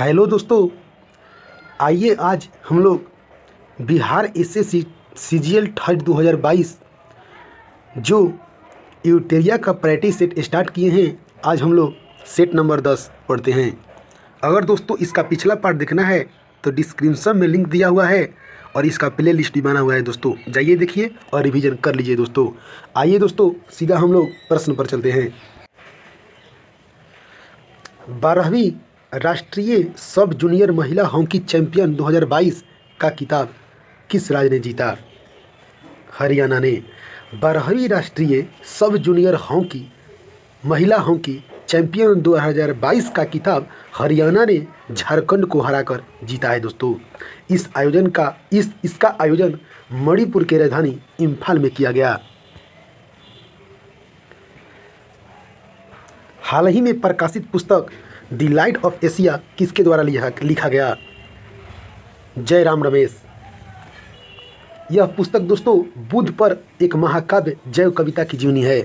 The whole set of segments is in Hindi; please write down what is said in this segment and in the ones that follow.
हेलो दोस्तों, आइए आज हम लोग बिहार एसएससी सीजीएल थर्ड 2022 जो यूटेरिया का प्रैक्टिस सेट स्टार्ट किए हैं। आज हम लोग सेट नंबर 10 पढ़ते हैं। अगर दोस्तों इसका पिछला पार्ट देखना है तो डिस्क्रिप्शन में लिंक दिया हुआ है और इसका प्ले लिस्ट भी बना हुआ है। दोस्तों जाइए देखिए और रिवीजन कर लीजिए। दोस्तों आइए दोस्तों सीधा हम लोग प्रश्न पर चलते हैं। 12वीं राष्ट्रीय सब जूनियर महिला हॉकी चैंपियन 2022 का खिताब किस राज्य ने जीता? हरियाणा ने। 12वीं राष्ट्रीय सब जूनियर महिला हॉकी चैंपियन 2022 का खिताब हरियाणा ने झारखंड को हराकर जीता है। दोस्तों इसका आयोजन मणिपुर के राजधानी इम्फाल में किया गया। हाल ही में प्रकाशित पुस्तक द लाइट ऑफ एशिया किसके द्वारा लिखा गया? जयराम रमेश। यह पुस्तक दोस्तों बुद्ध पर एक महाकाव्य जैव कविता की जीवनी है।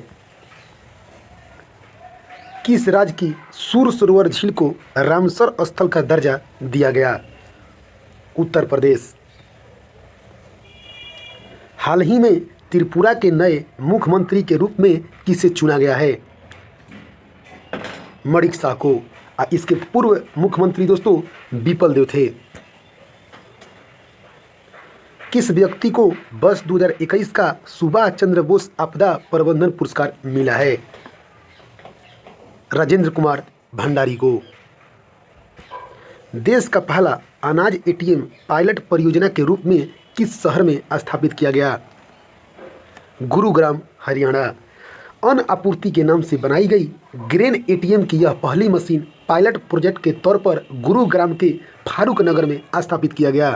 किस राज्य की सूर सरोवर झील को रामसर स्थल का दर्जा दिया गया? उत्तर प्रदेश। हाल ही में त्रिपुरा के नए मुख्यमंत्री के रूप में किसे चुना गया है? मणिक शाह को। इसके पूर्व मुख्यमंत्री दोस्तों विपल देव थे। किस व्यक्ति को वर्ष 2021 का सुभाष चंद्र बोस आपदा प्रबंधन पुरस्कार मिला है? राजेंद्र कुमार भंडारी को। देश का पहला अनाज एटीएम पायलट परियोजना के रूप में किस शहर में स्थापित किया गया? गुरुग्राम, हरियाणा। अन्न आपूर्ति के नाम से बनाई गई ग्रेन एटीएम की यह पहली मशीन पायलट प्रोजेक्ट के तौर पर गुरुग्राम के फारूक नगर में स्थापित किया गया।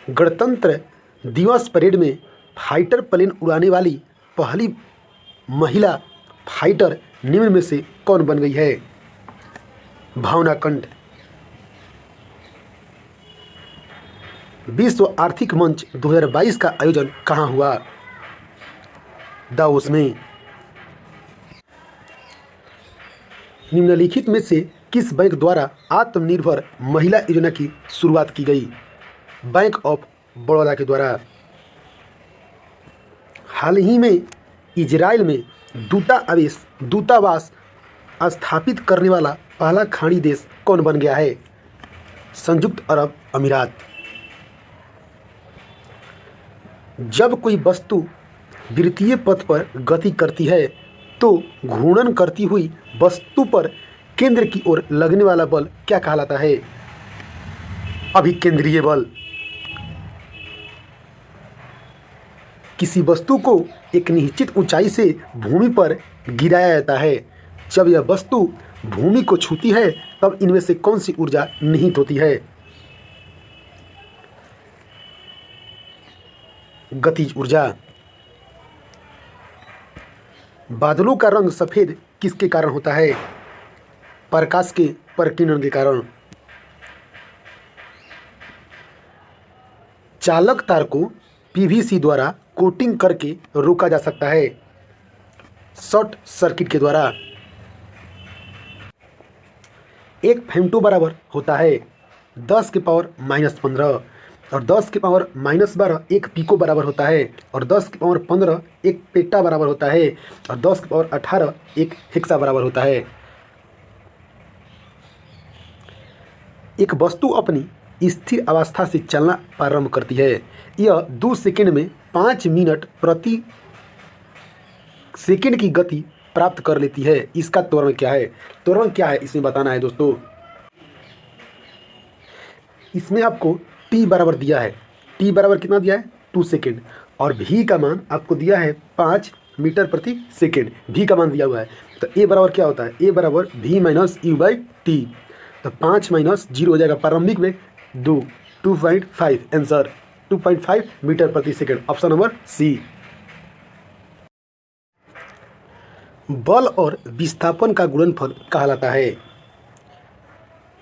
गणतंत्र दिवस परेड में फाइटर प्लेन उड़ाने वाली पहली महिला फाइटर निम्न में से कौन बन गई है? भावना कंठ। विश्व आर्थिक मंच 2022 का आयोजन कहाँ हुआ? दावोस में। निम्नलिखित में से किस बैंक द्वारा आत्मनिर्भर महिला योजना की शुरुआत की गई? बैंक ऑफ बड़ौदा के द्वारा। हाल ही में इजराइल में दूतावास स्थापित करने वाला पहला खाड़ी देश कौन बन गया है? संयुक्त अरब अमीरात। जब कोई वस्तु वृत्तीय पथ पर गति करती है तो घूर्णन करती हुई वस्तु पर केंद्र की ओर लगने वाला बल क्या कहलाता है? अभिकेंद्रीय बल। किसी वस्तु को एक निश्चित ऊंचाई से भूमि पर गिराया जाता है। जब यह वस्तु भूमि को छूती है तब इनमें से कौन सी ऊर्जा निहित होती है? गतिज ऊर्जा। बादलों का रंग सफ़ेद किसके कारण होता है? प्रकाश के प्रकीर्णन के कारण। चालक तार को पीवीसी द्वारा कोटिंग करके रोका जा सकता है। शॉर्ट सर्किट के द्वारा। एक फेम्टो बराबर होता है 10 के पावर -15 और 10 के पावर -12 एक पिको बराबर होता है और 10 के पावर 15 एक पेटा बराबर होता है और 10 के पावर 18 एक हेक्सा बराबर होता है। एक वस्तु अपनी स्थिर अवस्था से चलना प्रारंभ करती है। यह 2 सेकंड में 5 मिनट प्रति सेकंड की गति प्राप्त कर लेती है। इसका त्वरण क्या है? त्वरण क्या है इसमें बताना है दोस्तों। इसमें आपको टी बराबर दिया है। टी बराबर कितना दिया है? 2 सेकेंड। और भी का मान आपको दिया है 5 मीटर प्रति सेकेंड। भी का मान दिया हुआ है तो ए बराबर क्या होता है? ए बराबर v minus u by t. तो 5 माइनस 0 हो जाएगा प्रारंभिक में 2.5। आंसर 2.5 मीटर प्रति सेकेंड। Option number C. बल और विस्थापन का गुणनफल कहलाता है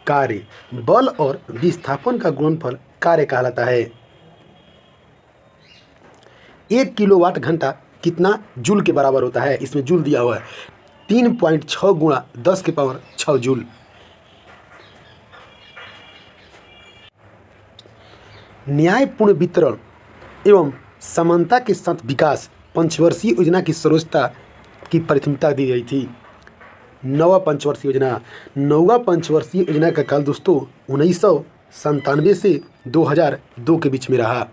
कार्य। बल और विस्थापन का गुणनफल कार्य कहलाता है। 1 किलोवाट घंटा कितना जूल के बराबर होता है? इसमें जूल दिया हुआ है 3.6 गुणा 10 के पावर 6 जूल। न्यायपूर्ण वितरण एवं समानता के साथ विकास पंचवर्षीय योजना की सर्वोच्चता की प्राथमिकता दी गई थी। नौवा पंचवर्षीय योजना का काल दोस्तों 1997 से 2002 के बीच में रहा।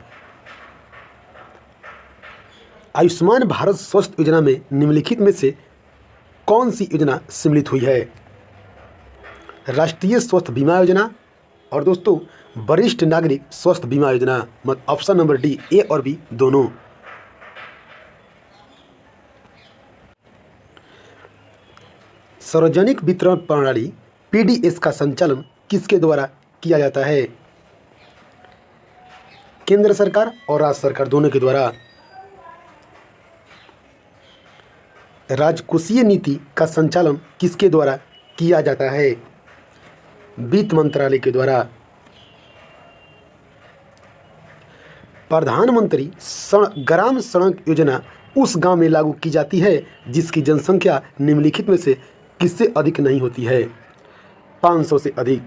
आयुष्मान भारत स्वास्थ्य योजना में निम्नलिखित में से कौन सी योजना सम्मिलित हुई है? राष्ट्रीय स्वास्थ्य बीमा योजना और दोस्तों वरिष्ठ नागरिक स्वास्थ्य बीमा योजना। मत ऑप्शन नंबर डी, ए और बी दोनों। सार्वजनिक वितरण प्रणाली पीडीएस का संचालन किसके द्वारा किया जाता है? केंद्र सरकार और राज्य सरकार दोनों के द्वारा। राजकोषीय नीति का संचालन किसके द्वारा किया जाता है? वित्त मंत्रालय के द्वारा। प्रधानमंत्री ग्राम सड़क योजना उस गांव में लागू की जाती है जिसकी जनसंख्या निम्नलिखित में से किससे अधिक नहीं होती है? 500 से अधिक।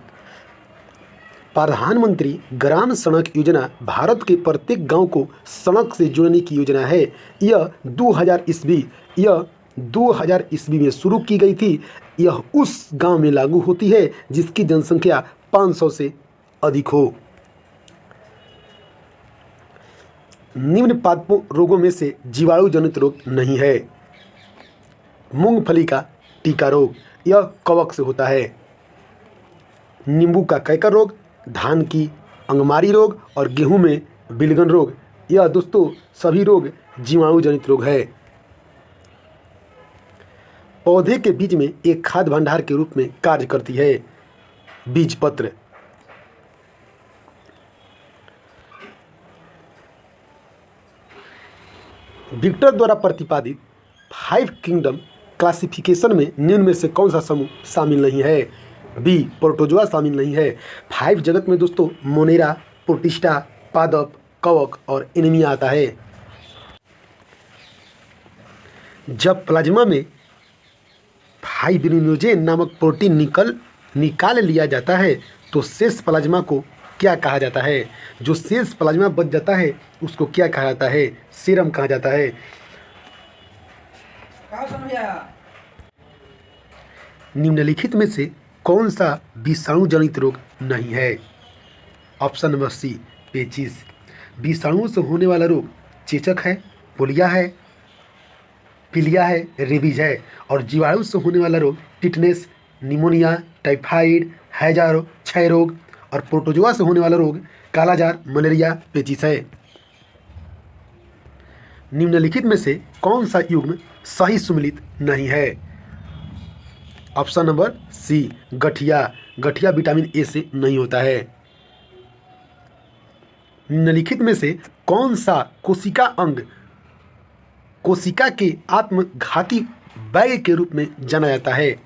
प्रधानमंत्री ग्राम सड़क योजना भारत के प्रत्येक गांव को सड़क से जोड़ने की योजना है। यह 2000 ईस्वी में शुरू की गई थी। यह उस गांव में लागू होती है जिसकी जनसंख्या 500 से अधिक हो। निम्न पादपों रोगों में से जीवाणु जनित रोग नहीं है। मूंगफली का टीका रोग, यह कवक से होता है। नींबू का कैकर रोग, धान की अंगमारी रोग और गेहूं में बिलगन रोग, यह दोस्तों सभी रोग जीवाणु जनित रोग है। पौधे के बीज में एक खाद्य भंडार के रूप में कार्य करती है। बीज पत्र। विक्टर द्वारा प्रतिपादित 5 किंगडम क्लासिफिकेशन में निम्न में से कौन सा समूह शामिल नहीं है? बी, प्रोटोजोआ शामिल नहीं है। 5 जगत में दोस्तों मोनेरा, प्रोटिस्टा, पादप, कवक और एनीमिया आता है। जब प्लाज्मा में फाइब्रिनोजेन नामक प्रोटीन निकाल लिया जाता है तो शेष प्लाज्मा को क्या कहा जाता है? जो शेष प्लाज्मा बच जाता है उसको क्या कहा जाता है? सीरम कहा जाता है। निम्नलिखित में से कौन सा विषाणु जनित रोग नहीं है? ऑप्शन नंबर सी, पेचिस। विषाणुओं से होने वाला रोग चेचक है, पोलिया है, पीलिया है, रेबीज है। और जीवाणु से होने वाला रोग टिटनेस, निमोनिया, टाइफाइड, हैजा रोग, क्षय रोग। और प्रोटोजोआ से होने वाला रोग कालाजार, मलेरिया, पेचिस है। निम्नलिखित में से कौन सा युग्म सही सुमेलित नहीं है? ऑप्शन नंबर सी, गठिया। गठिया विटामिन ए से नहीं होता है। निम्नलिखित में से कौन सा कोशिका अंग कोशिका के आत्मघाती बैग के रूप में जाना जाता है?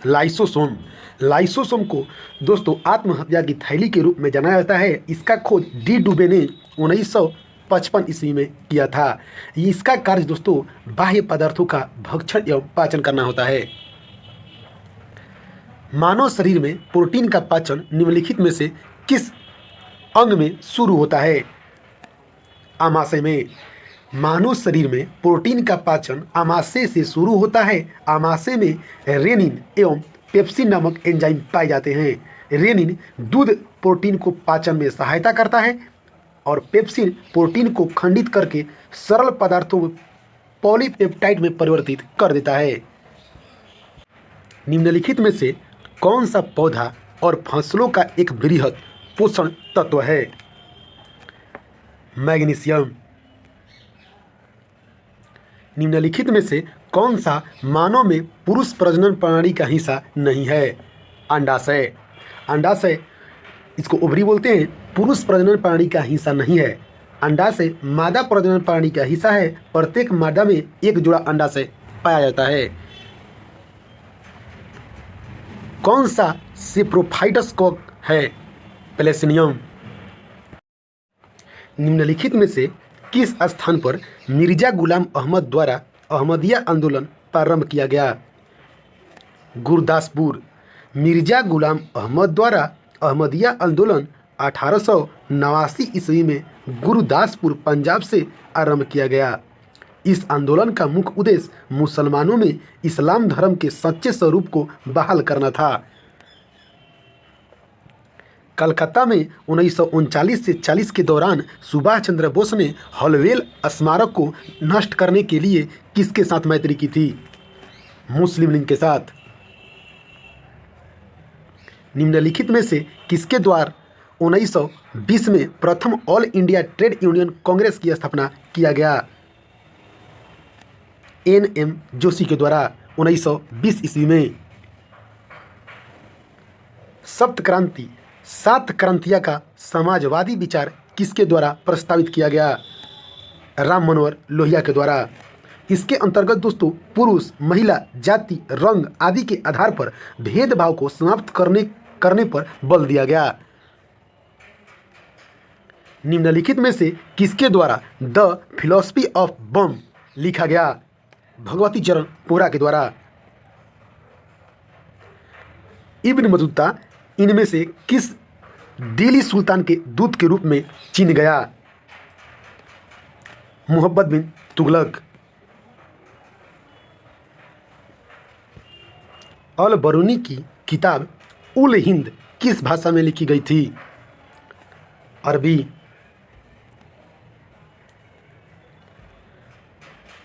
लाइसोसोम। लाइसोसोम को दोस्तों आत्महत्या की थैली के रूप में जाना जाता है। इसका खोज डी डुबे ने 1955 ईस्वी में किया था। इसका कार्य दोस्तों बाह्य पदार्थों का भक्षण एवं पाचन करना होता है। मानव शरीर में प्रोटीन का पाचन निम्नलिखित में से किस अंग में शुरू होता है? आमाशय में। मानव शरीर में प्रोटीन का पाचन आमाशय से शुरू होता है। आमाशय में रेनिन एवं पेप्सिन नामक एंजाइम पाए जाते हैं। रेनिन दूध प्रोटीन को पाचन में सहायता करता है और पेप्सिन प्रोटीन को खंडित करके सरल पदार्थों में पॉलीपेप्टाइड में परिवर्तित कर देता है। निम्नलिखित में से कौन सा पौधा और फसलों का एक वृहद पोषण तत्व है? मैग्नीशियम। निम्नलिखित में से कौन सा मानव में पुरुष प्रजनन प्रणाली का हिस्सा नहीं है? अंडाशय। अंडाशय, इसको ओवरी बोलते हैं, पुरुष प्रजनन प्रणाली का हिस्सा नहीं है। अंडाशय मादा प्रजनन प्रणाली का हिस्सा है। प्रत्येक मादा में एक जोड़ा अंडाशय पाया जाता है। कौन सा सेप्रोफाइटस कवक है? प्लेसिनियम। निम्नलिखित में से किस स्थान पर मिर्जा गुलाम अहमद द्वारा अहमदिया आंदोलन प्रारंभ किया गया? गुरदासपुर। मिर्जा गुलाम अहमद द्वारा अहमदिया आंदोलन 1889 ईस्वी में गुरुदासपुर पंजाब से आरंभ किया गया। इस आंदोलन का मुख्य उद्देश्य मुसलमानों में इस्लाम धर्म के सच्चे स्वरूप को बहाल करना था। कलकत्ता में 1939 से 40 के दौरान सुभाष चंद्र बोस ने हलवेल स्मारक को नष्ट करने के लिए किसके साथ मैत्री की थी? मुस्लिम लीग के साथ। निम्नलिखित में से किसके द्वारा 1920 में प्रथम all India trade union Congress की स्थापना किया गया? NM जोशी के द्वारा 1920 ईस्वी में। सप्त क्रांति, 7 क्रांतियाँ का समाजवादी विचार किसके द्वारा प्रस्तावित किया गया? राम मनोहर लोहिया के द्वारा। इसके अंतर्गत दोस्तों पुरुष, महिला, जाति, रंग आदि के आधार पर भेदभाव को समाप्त करने पर बल दिया गया। निम्नलिखित में से किसके द्वारा द फिलॉसफी ऑफ बम लिखा गया? भगवती चरण पोरा के द्वारा। इब्न बतूता इनमें से किस दिल्ली सुल्तान के दूत के रूप में चीन गया? मोहम्मद बिन तुगलक। अल बरूनी की किताब उल हिंद किस भाषा में लिखी गई थी? अरबी।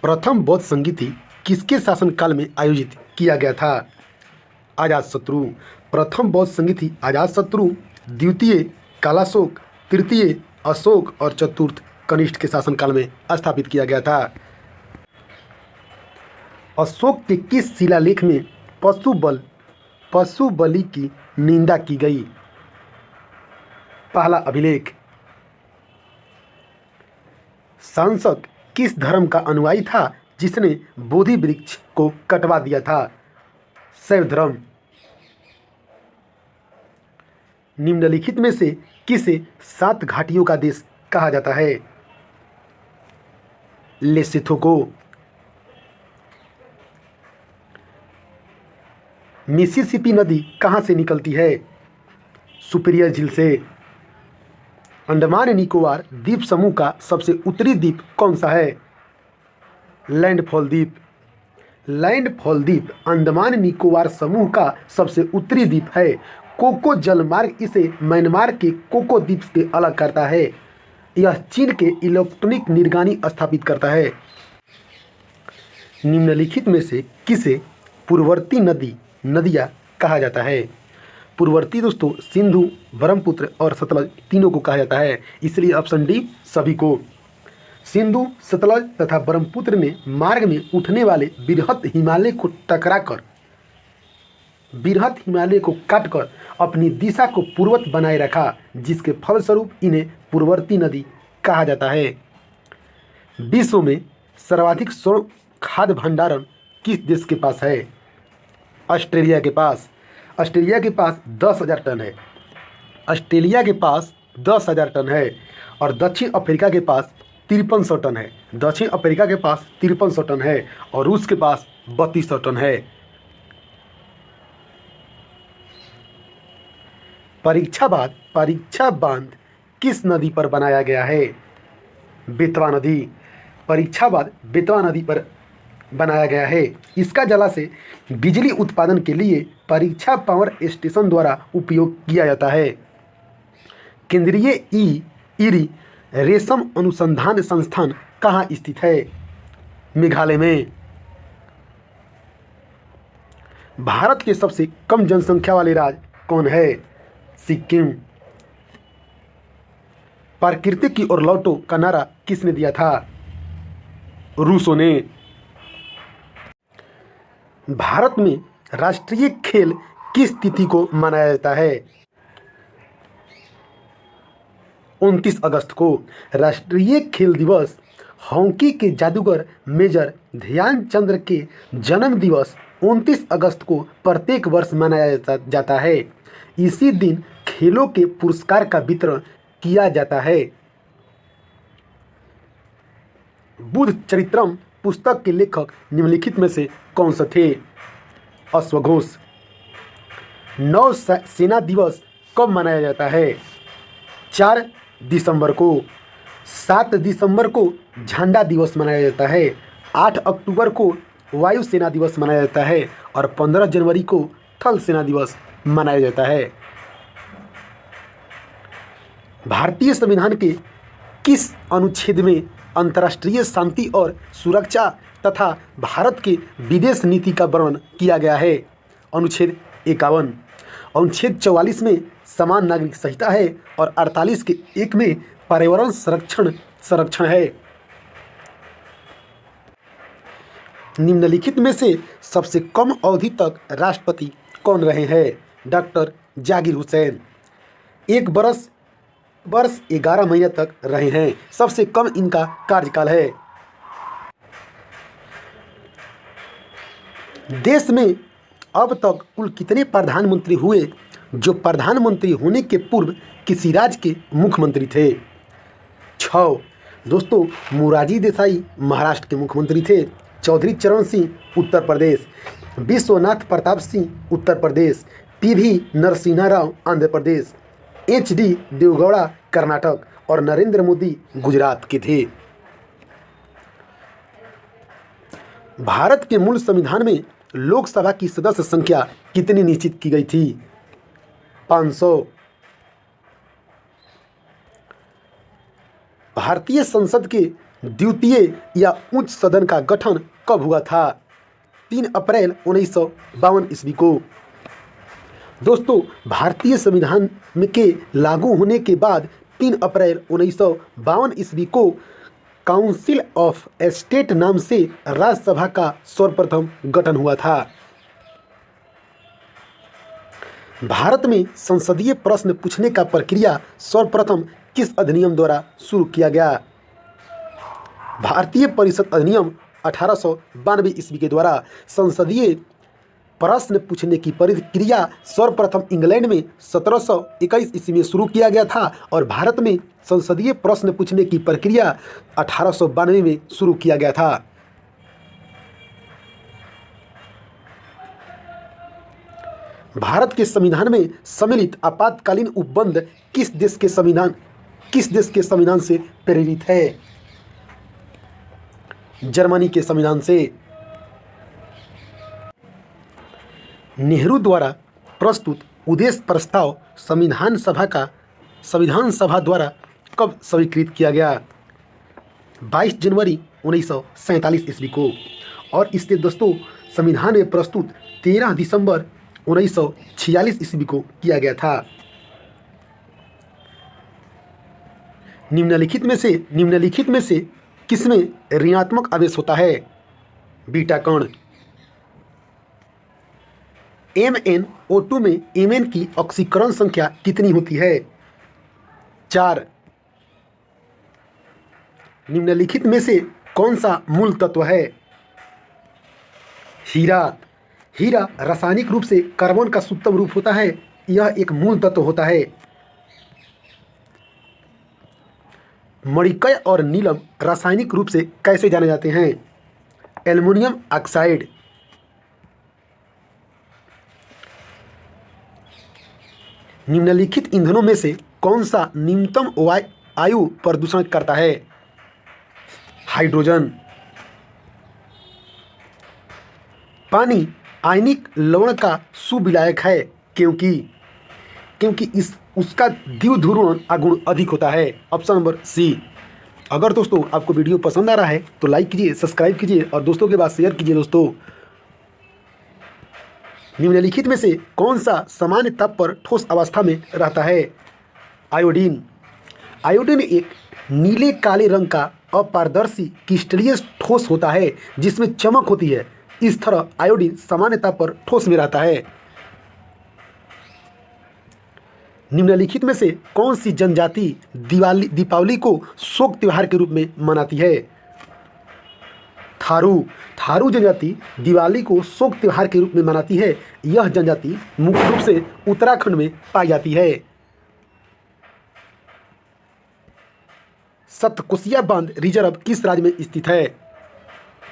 प्रथम बौद्ध संगीति किसके शासनकाल में आयोजित किया गया था? अजातशत्रु। प्रथम बौद्ध संगीति अजातशत्रु, द्वितीय कालाशोक, तृतीय अशोक और चतुर्थ कनिष्ठ के शासनकाल में स्थापित किया गया था। अशोक के किस शिलालेख में पशु बलि की निंदा की गई? पहला अभिलेख। सांसक किस धर्म का अनुयायी था जिसने बोधि वृक्ष को कटवा दिया था? शैव धर्म। निम्नलिखित में से किसे 7 घाटियों का देश कहा जाता है? लेसोथो को। मिसिसिपी नदी कहाँ से निकलती है? सुपीरियर झील से। अंडमान निकोबार द्वीप समूह का सबसे उत्तरी द्वीप कौन सा है? लैंडफॉल द्वीप। लैंडफॉल द्वीप अंडमान निकोबार समूह का सबसे उत्तरी द्वीप है। कोको जलमार्ग इसे म्यांमार के कोको द्वीप से अलग करता है। यह चीन के इलेक्ट्रॉनिक निर्गानी स्थापित करता है। निम्नलिखित में से किसे पूर्ववर्ती नदियाँ कहा जाता है? पूर्ववर्ती दोस्तों सिंधु, ब्रह्मपुत्र और सतलज तीनों को कहा जाता है, इसलिए ऑप्शन डी सभी को। सिंधु, सतलज तथा ब्रह्मपुत्र ने मार्ग में उठने वाले बृहत हिमालय को टकराकर बृहत हिमालय को काटकर अपनी दिशा को पूर्वत बनाए रखा, जिसके फलस्वरूप इन्हें पूर्ववर्ती नदी कहा जाता है। विश्व में सर्वाधिक स्वर्ण खाद्य भंडारण किस देश के पास है? ऑस्ट्रेलिया के पास। ऑस्ट्रेलिया के पास 10,000 टन है। ऑस्ट्रेलिया के पास 10,000 टन है और दक्षिण अफ्रीका के पास 5300 टन है। दक्षिण अफ्रीका के पास 5300 टन है और रूस के पास 3200 टन है। परीक्षा बांध किस नदी पर बनाया गया है? बेतवा नदी। परीक्षा बांध बेतवा नदी पर बनाया गया है। इसका जलाशय बिजली उत्पादन के लिए परीक्षा पावर स्टेशन द्वारा उपयोग किया जाता है। केंद्रीय ईरी रेशम अनुसंधान संस्थान कहाँ स्थित है? मेघालय में। भारत के सबसे कम जनसंख्या वाले राज्य कौन है? सिक्किम। प्रकृति की ओर लौटो का नारा किसने दिया था? रूसों ने। भारत में राष्ट्रीय खेल किस तिथि को मनाया जाता है? 29 अगस्त को। राष्ट्रीय खेल दिवस हॉकी के जादूगर मेजर ध्यानचंद के जन्म दिवस 29 अगस्त को प्रत्येक वर्ष मनाया जाता है। इसी दिन खेलों के पुरस्कार का वितरण किया जाता है। बुद्ध चरित्रम पुस्तक के लेखक निम्नलिखित में से कौन से थे? अश्वघोष। नौ सेना दिवस कब मनाया जाता है? 4 दिसंबर को। 7 दिसंबर को झंडा दिवस मनाया जाता है। 8 अक्टूबर को वायुसेना दिवस मनाया जाता है और 15 जनवरी को थल सेना दिवस मनाया जाता है। भारतीय संविधान के किस अनुच्छेद में अंतर्राष्ट्रीय शांति और सुरक्षा तथा भारत के विदेश नीति का वर्णन किया गया है? अनुच्छेद 51। अनुच्छेद 44 में समान नागरिक संहिता है और 48 के 1 में पर्यावरण संरक्षण है। निम्नलिखित में से सबसे कम अवधि तक राष्ट्रपति कौन रहे हैं? डॉक्टर जाकिर हुसैन। 1 वर्ष 11 महीने तक रहे हैं। सबसे कम इनका कार्यकाल है। देश में अब तक कुल कितने प्रधानमंत्री हुए जो प्रधानमंत्री होने के पूर्व किसी राज्य के मुख्यमंत्री थे? 6। दोस्तों, मोरारजी देसाई महाराष्ट्र के मुख्यमंत्री थे। चौधरी चरण सिंह उत्तर प्रदेश, विश्वनाथ प्रताप सिंह उत्तर प्रदेश, पीवी नरसिम्हा राव आंध्र प्रदेश, HD देवगौड़ा कर्नाटक और नरेंद्र मोदी गुजरात के थे। भारत के मूल संविधान में लोकसभा की सदस्य संख्या कितनी निश्चित की गई थी? 500। भारतीय संसद के द्वितीय या उच्च सदन का गठन कब हुआ था? 3 अप्रैल 1952 ईस्वी को। दोस्तों, भारतीय संविधान के लागू होने के बाद 3 अप्रैल 1952 ईस्वी को काउंसिल ऑफ स्टेट नाम से राज्यसभा का सर्वप्रथम गठन हुआ था। भारत में संसदीय प्रश्न पूछने का प्रक्रिया सर्वप्रथम किस अधिनियम द्वारा शुरू किया गया? भारतीय परिषद अधिनियम 1892 ईस्वी के द्वारा संसदीय प्रश्न पूछने की प्रक्रिया सर्वप्रथम इंग्लैंड में 1721 ईस्वी में शुरू किया गया था और भारत में संसदीय प्रश्न पूछने की प्रक्रिया 1892 में शुरू किया गया था। भारत के संविधान में सम्मिलित आपातकालीन उपबंध किस देश के संविधान से प्रेरित है? जर्मनी के संविधान से। नेहरू द्वारा प्रस्तुत उद्देश्य प्रस्ताव संविधान सभा द्वारा कब स्वीकृत किया गया? 22 जनवरी 1947 ईस्वी को। और इससे दोस्तों संविधान में प्रस्तुत 13 दिसंबर 1946 ईस्वी को किया गया था। निम्नलिखित में से किसमें ऋणात्मक आवेश होता है? बीटा कण। MnO2 में Mn की ऑक्सीकरण संख्या कितनी होती है? 4। निम्नलिखित में से कौन सा मूल तत्व है? हीरा। हीरा रासायनिक रूप से कार्बन का शुद्धतम रूप होता है। यह एक मूल तत्व होता है। मणिकय और नीलम रासायनिक रूप से कैसे जाने जाते हैं? Aluminium oxide. निम्नलिखित ईंधनों में से कौन सा न्यूनतम वायु प्रदूषण करता है? हाइड्रोजन। पानी आयनिक लवण का सुविलायक है क्योंकि उसका द्विध्रुवण गुण अधिक होता है। Option number C. अगर दोस्तों आपको वीडियो पसंद आ रहा है तो लाइक कीजिए, सब्सक्राइब कीजिए और दोस्तों के पास शेयर कीजिए। दोस्तों, निम्नलिखित में से कौन सा सामान्य ताप पर ठोस अवस्था में रहता है? आयोडीन। आयोडीन एक नीले काले रंग का अपारदर्शी क्रिस्टलीय ठोस होता है जिसमें चमक होती है। इस तरह आयोडीन सामान्य ताप पर ठोस में रहता है। निम्नलिखित में से कौन सी जनजाति दीपावली को शोक त्योहार के रूप में मनाती है? थारू जनजाति दिवाली को शोक त्योहार के रूप में मनाती है। यह जनजाति मुख्य रूप से उत्तराखंड में पाई जाती है। सतकोशिया बांध रिजर्व किस राज्य में स्थित है?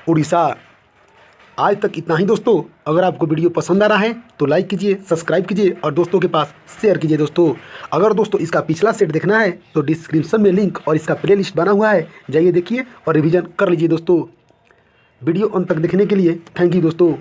उड़ीसा। आज तक इतना ही दोस्तों। अगर आपको वीडियो पसंद आ रहा है तो लाइक कीजिए, सब्सक्राइब कीजिए और दोस्तों के पास शेयर कीजिए दोस्तों। अगर दोस्तों इसका पिछला सेट देखना है तो डिस्क्रिप्शन में लिंक और इसका प्लेलिस्ट बना हुआ है, जाइए देखिए और रिवीजन कर लीजिए दोस्तों। वीडियो अंत तक देखने के लिए थैंक यू दोस्तों।